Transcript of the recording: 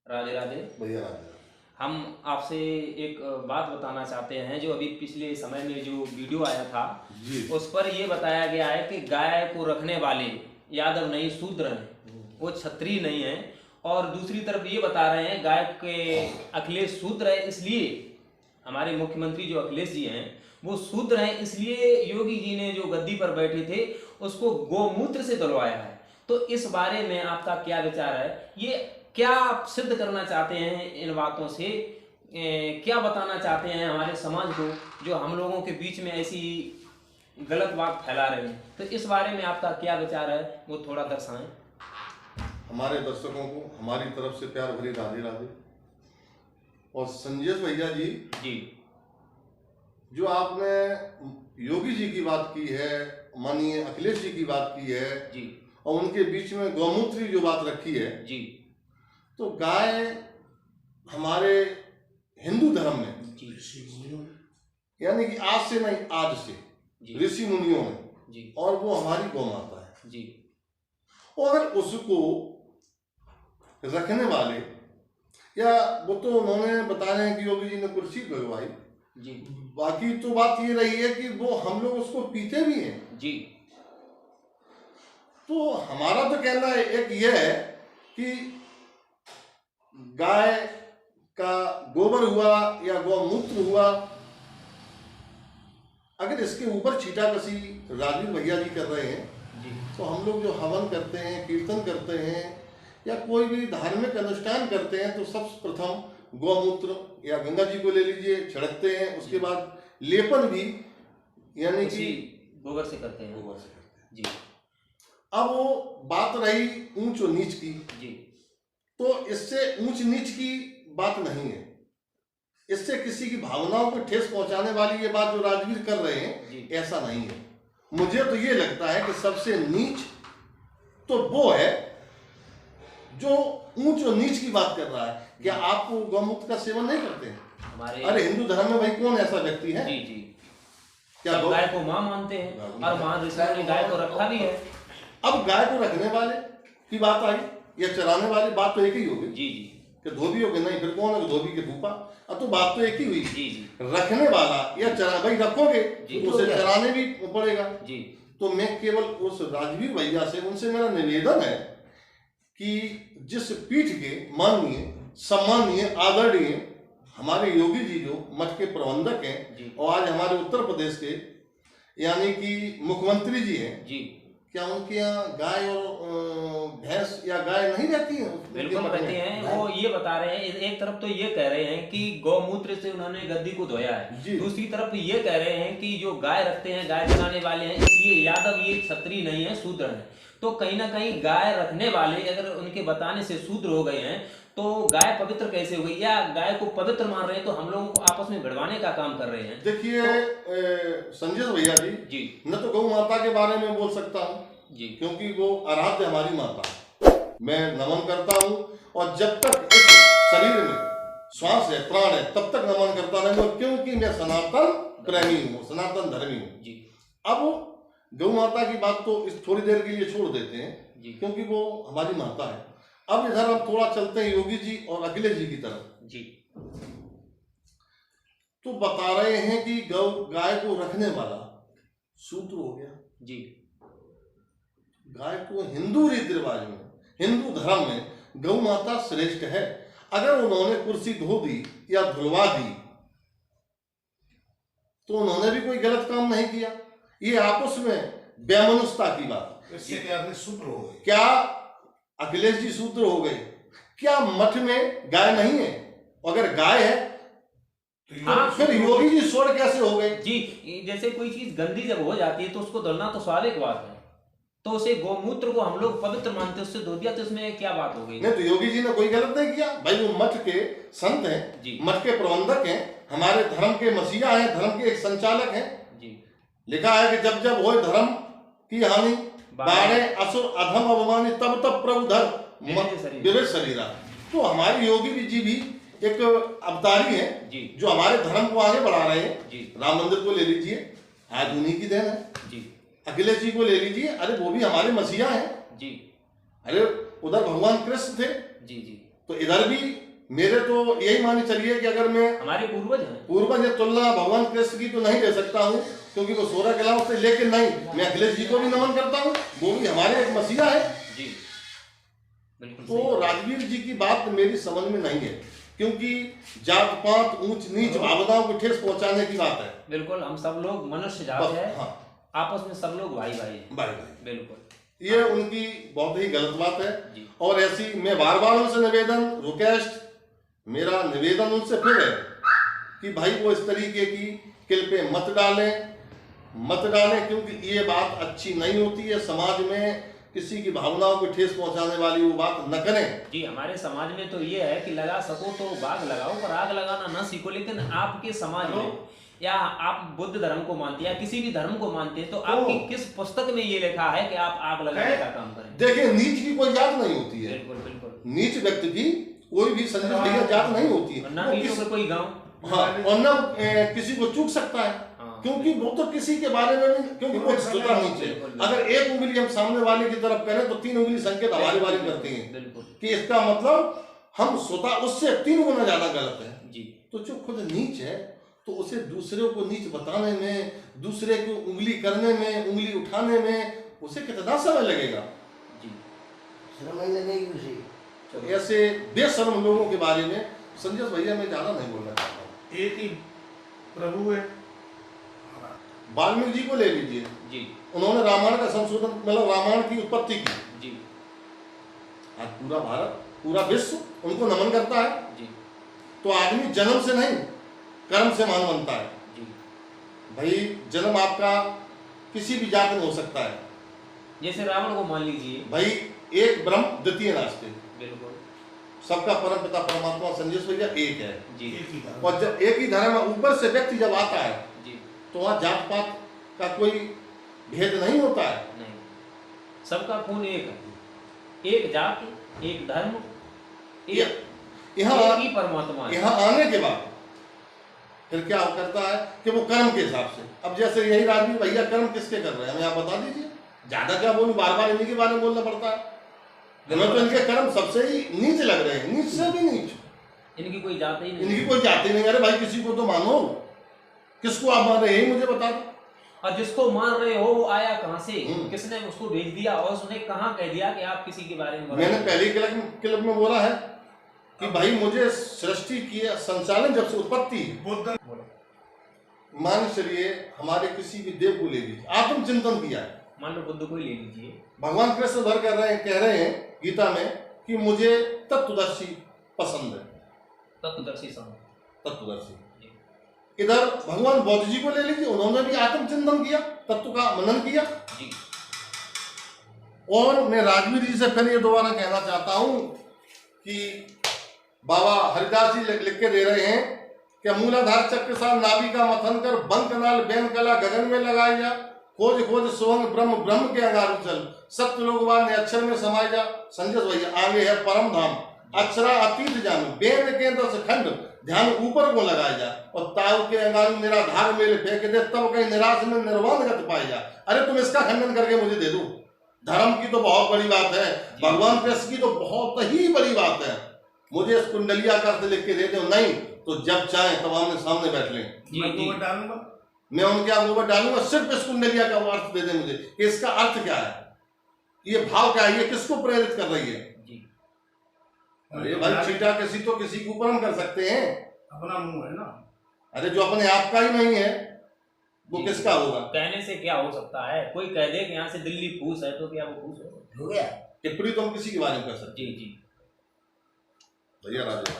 राधे राधे भैया राधे। हम आपसे एक बात बताना चाहते हैं। जो अभी पिछले समय में जो वीडियो आया था जी। उस पर यह बताया गया है कि गाय को रखने वाले यादव नहीं शूद्र हैं, वो क्षत्रिय नहीं हैं। और दूसरी तरफ ये बता रहे हैं गाय के अखिलेश शूद्र है, इसलिए हमारे मुख्यमंत्री जो अखिलेश जी हैं वो शूद्र हैं, इसलिए योगी जी ने जो गद्दी पर बैठे थे उसको गोमूत्र से धुलवाया है। तो इस बारे में आपका क्या विचार है? ये क्या आप सिद्ध करना चाहते हैं इन बातों से? क्या बताना चाहते हैं हमारे समाज को जो हम लोगों के बीच में ऐसी गलत बात फैला रहे हैं? तो इस बारे में आपका क्या विचार है वो थोड़ा दर्शाएं। हमारे दर्शकों को हमारी तरफ से प्यार भरी राधे राधे। और संजय भैया जी जी जो आपने योगी जी की बात की है, माननीय अखिलेश जी की बात की है जी और उनके बीच में गौमूत्र की जो बात रखी है जी तो गाय हमारे हिंदू धर्म में जी यानी कि आज से नहीं, आज से ऋषि मुनियों में जी और वो हमारी गौ माता है जी। और अगर उसको रखने वाले या वो तो उन्होंने बता रहे हैं कि योगी जी ने कुर्सी लगवाई जी बाकी तो बात ये रही है कि वो हम लोग उसको पीते भी हैं जी। तो हमारा तो कहना है एक ये है कि गाय का गोबर हुआ या गौमूत्र हुआ, अगर इसके ऊपर छींटाकशी राजवीर भैया जी कर रहे हैं जी तो हम लोग जो हवन करते हैं, कीर्तन करते हैं या कोई भी धार्मिक अनुष्ठान करते हैं तो सर्वप्रथम गौमूत्र या गंगा जी को ले लीजिए, छिड़कते हैं। उसके बाद लेपन भी यानी कि गोबर से करते हैं। गोबर से करते हैं जी। अब वो बात रही ऊंच और नीच की, जी तो इससे ऊंच नीच की बात नहीं है, इससे किसी की भावनाओं को ठेस पहुंचाने वाली ये बात जो राजवीर कर रहे हैं ऐसा नहीं है। मुझे तो ये लगता है कि सबसे नीच तो वो है जो ऊंच और नीच की बात कर रहा है। क्या आप गौमूत्र का सेवन नहीं करते हैं? हमारे अरे हिंदू धर्म में भाई कौन ऐसा व्यक्ति है? जी जी क्या गाय को मां मानते हैं और महान ऋषियों ने गाय को रखा भी है। अब गाय को रखने वाले की बात आई या चराने वाली, बात तो एक ही होगी। जी जी कि धोबी हो गए, नहीं फिर कौन है धोबी के भूपा? अब तो बात तो एक ही हुई। जी जी। रखने वाला या चरा, भाई रखोगे तो उसे चराने भी पड़ेगा। जी। तो मैं केवल उस राजवीर भैया से, उनसे मेरा निवेदन है कि जिस पीठ के माननीय सम्मानीय आदरणीय हमारे योगी जी जो मठ के प्रबंधक हैं और आज हमारे उत्तर प्रदेश के यानी कि मुख्यमंत्री जी हैं जी, क्या उनके यहाँ गाय और भैंस या गाय नहीं रहती हैं? बिल्कुल रहती हैं। वो ये बता रहे हैं, एक तरफ तो ये कह रहे हैं कि गौमूत्र से उन्होंने गद्दी को धोया है, दूसरी तरफ ये कह रहे हैं कि जो गाय रखते हैं, गाय चराने वाले हैं, इसलिए यादव ये क्षत्रिय नहीं है, शूद्र है। तो कहीं ना कहीं गाय रखने वाले अगर उनके बताने से शूद्र हो गए हैं तो गाय पवित्र कैसे हो गई? या गाय को पवित्र मान रहे हैं तो हम लोगों को आपस में भिड़वाने का काम कर रहे हैं। देखिए संजय भैया जी, न तो गौ माता के बारे में बोल सकता हूँ जी, क्योंकि वो आराध्य हमारी माता है, मैं नमन करता हूँ और जब तक इस शरीर में श्वास है, प्राण है, तब तक नमन करता रहूंगा, क्योंकि मैं सनातन प्रेमी हूँ, सनातन धर्मी हूँ जी। अब गौ माता की बात तो इस थोड़ी देर के लिए छोड़ देते हैं जी, क्योंकि वो हमारी माता है। अब इधर हम थोड़ा चलते हैं योगी जी और अखिलेश जी की तरफ जी। तो बता रहे हैं कि गाय को रखने वाला शूद्र हो गया जी। गाय को हिंदू रीति रिवाज में, हिंदू धर्म में गौ माता श्रेष्ठ है। अगर उन्होंने कुर्सी धो दी या धुलवा दी तो उन्होंने भी कोई गलत काम नहीं किया। ये आपस में बेमनुष्यता की बात, इससे क्या शूद्र हो गए? क्या अखिलेश जी शूद्र हो गए? क्या मठ में गाय नहीं है? अगर गाय है तो फिर योगी जी स्वर्ग कैसे हो गए जी? जैसे कोई चीज गंदी जब हो जाती है तो उसको धुलना तो स्वाभाविक बात है, तो उसे गोमूत्र को हम लोग पवित्र मानते हैं, उससे धो दिया तो इसमें क्या बात हो गई? नहीं, तो योगी जी ने कोई गलत नहीं किया भाई। वो मठ के संत हैं, मठ के प्रबंधक हैं, हमारे धर्म के मसीहा हैं, धर्म के एक संचालक हैं जी। लिखा है कि जब जब होए धर्म की हानि, बाढ़े असुर अधम अवमानी, तब तब प्रभु धर्म विवेक शरीरा। तो हमारे योगी जी भी एक अवतारी है जी, जो हमारे धर्म को आगे बढ़ा रहे हैं जी। राम मंदिर को ले लीजिए, आज उन्हीं की देन है जी। अखिलेश जी को ले लीजिए, अरे वो भी हमारे मसीहा हैं जी। अरे उधर भगवान कृष्ण थे जी जी, तो इधर भी मेरे तो यही मानी चलिए कि अगर मैं हमारे पूर्वज हैं, पूर्वज तुलना भगवान कृष्ण की तो नहीं ले सकता हूँ, क्योंकि वो 16 कलाओं से, लेकिन नहीं, मैं अखिलेश जी को भी नमन करता हूँ, वो भी हमारे एक मसीहा है जी, बिल्कुल। तो राजवीर जी की बात मेरी समझ में नहीं है, क्योंकि जात पात ऊंच नीच भावनाओं को ठेस पहुंचाने की बात है। बिल्कुल, हम सब लोग मनुष्य जात है, हाँ, आपस में सब लोग भाई भाई हैं। भाई भाई, बिल्कुल, ये उनकी बहुत ही गलत बात है। जी। और ऐसी मैं बार बार उनसे निवेदन, रिक्वेस्ट, मेरा निवेदन उनसे फिर है कि भाई वो इस तरीके की किल पे मत डालें, क्योंकि ये बात अच्छी नहीं होती है। समाज में किसी की भावनाओं को ठेस पहुंचाने वाली वो बात न करें। जी, हमारे समाज में तो ये है कि लगा सको तो बाग लगाओ, पर आग लगाना ना सीखो। लेकिन आपके समाज में, या आप बुद्ध धर्म को मानते हैं या किसी भी धर्म को मानते हैं, तो आपकी किस पुस्तक में ये लिखा है कि आप आग लगाने का काम करें? देखिए, नीच की कोई जात नहीं होती है। बिल्कुल बिल्कुल, नीच व्यक्ति की कोई भी संदेश भैया जात नहीं होती है, ना नीचों का कोई गांव, हाँ, और न किसी को चूक सकता है, क्योंकि वो तो किसी के बारे में नहीं, क्योंकि वो सुतरा नीचे। अगर एक उंगली हम सामने वाले की तरफ करें तो 3 उंगली संकेत हमारे बारे में करती हैं कि इसका मतलब हम स्वतः उससे 3 गुना ज्यादा गलत है जी। तो जो खुद नीच है, तो उसे दूसरे को नीच बताने में, दूसरे को उंगली करने में, उंगली उठाने में उसे कितना समय लगेगा जी, समय लगेगी उसे। तो ऐसे बेशर्म लोगों के बारे में संजय भैया मैं ज्यादा नहीं बोलना चाहता हूँ। एक ही प्रभु है। वाल्मीकि जी को ले लीजिए जी, उन्होंने रामायण का संशोधन, मतलब रामायण की उत्पत्ति की जी। आज पूरा भारत, पूरा विश्व उनको नमन करता है जी। तो आदमी जन्म से नहीं, कर्म से महान बनता है जी। भाई, जन्म आपका किसी भी जात में हो सकता है। जैसे रावण को मान लीजिए, भाई एक ब्रह्म द्वितीय नास्ति, बिल्कुल, सबका परम पिता परमात्मा संजय भैया एक है जी। और जब एक ही धर्म है, ऊपर से व्यक्ति जब आता है जी, तो वहाँ जात पात का कोई भेद नहीं होता है, नहीं, सबका खून एक है, एक जात, एक धर्म, यहाँ एक ही परमात्मा है। यहाँ आने के बाद फिर क्या करता है कि वो कर्म के हिसाब से, अब जैसे यही राजवीर भैया कर्म किसके कर रहे हैं हमें आप बता दीजिए, ज्यादा क्या बोलूं, बार बार इन्हीं के बारे में बोलना पड़ता है। हमें तो इनके कर्म सबसे ही नीच लग रहे हैं, नीच से भी नीच, इनकी कोई जात ही नहीं, इनकी कोई जाति नहीं। अरे भाई, किसी को तो मानो, किसको आप मान रहे हैं मुझे बता दो। और जिसको मान रहे हो वो आया कहाँ से, किसने उसको भेज दिया और उसने कहाँ कह दिया कि आप किसी के बारे में? मैंने पहले क्लिप में बोला है कि भाई मुझे सृष्टि की संचालन जब से उत्पत्ति, मान चलिए हमारे किसी भी देव को ले लीजिए, आत्मचिंतन किया है, मान लो बुद्ध को ही ले लीजिए, भगवान कृष्ण भर कह रहे हैं गीता में कि मुझे तत्वदर्शी पसंद है, तत्वदर्शी। इधर भगवान बौद्ध जी को ले लीजिए, उन्होंने भी आत्मचिंतन किया, तत्व का मनन किया जी। और मैं राजवीर जी से फिर ये दोबारा कहना चाहता हूं कि बाबा हरिदास जी लिख के दे रहे हैं कि मूलाधार चक्र साल नाभि का मथन कर, बंक नाल बैन कला गगन में लगाई जा, खोज खोज सुवंग ब्रह्म, ब्रह्म के अगार उचल, सत्य लोगवान ने अक्षर में समाय जा। संजय भैया आगे है परम धाम, अक्षरा अतीत जान, बेन के दस खंड, ध्यान ऊपर को लगाया जा, और ताव के अंगार निराधार मेले फेंक दे, तब कहीं निराश में निर्वाण गत पाए जा। अरे तुम इसका खंडन करके मुझे दे दो, धर्म की तो बहुत बड़ी बात है, भगवान कृष्ण की तो बहुत ही बड़ी बात है, मुझे इस कुंडलिया का अर्थ लिख के दे दो, नहीं तो जब चाहे तब आमने सामने बैठ लें, मैं उनके अंगूठे डालूंगा, सिर्फ इस कुंडलिया का अर्थ दे दे मुझे कि इसका अर्थ क्या है, ये भाव क्या है, ये किसको प्रेरित कर रही है। अरे भाई, चीटा किसी तो किसी के ऊपर हम कर सकते हैं, अपना मुंह है ना। अरे जो अपने आप का ही नहीं है वो किसका होगा? कहने से क्या हो सकता है, कोई कह दे कि यहाँ से दिल्ली फूस है तो क्या वो फूस हो गया? टिप्पणी तो हम किसी के बारे में कर सकते जी जी भैया राजा।